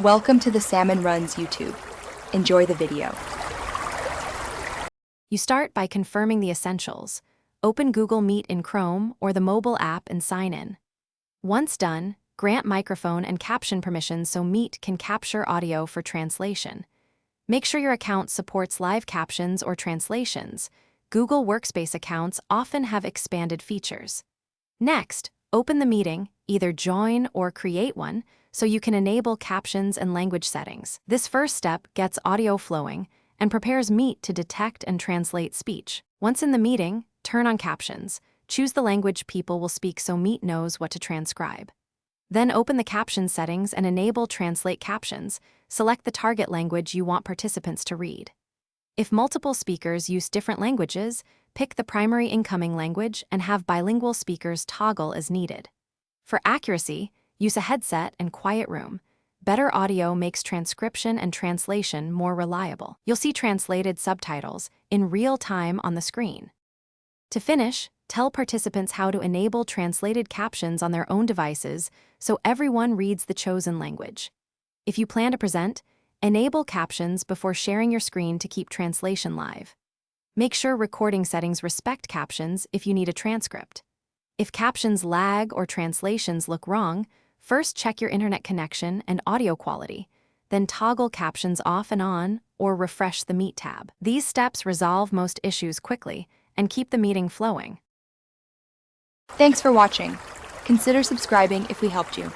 Welcome to the Salmon Runs YouTube. Enjoy the video. You start by confirming the essentials. Open Google Meet in Chrome or the mobile app and sign in. Once done, grant microphone and caption permissions so Meet can capture audio for translation. Make sure your account supports live captions or translations. Google Workspace accounts often have expanded features. Next, open the meeting, either join or create one, so you can enable captions and language settings. This first step gets audio flowing and prepares Meet to detect and translate speech. Once in the meeting, turn on captions. Choose the language people will speak so Meet knows what to transcribe. Then open the caption settings and enable Translate Captions. Select the target language you want participants to read. If multiple speakers use different languages, pick the primary incoming language and have bilingual speakers toggle as needed. For accuracy, use a headset and quiet room. Better audio makes transcription and translation more reliable. You'll see translated subtitles in real time on the screen. To finish, tell participants how to enable translated captions on their own devices so everyone reads the chosen language. If you plan to present, enable captions before sharing your screen to keep translation live. Make sure recording settings respect captions if you need a transcript. If captions lag or translations look wrong, first check your internet connection and audio quality, then toggle captions off and on or refresh the Meet tab. These steps resolve most issues quickly and keep the meeting flowing. Thanks for watching. Consider subscribing if we helped you.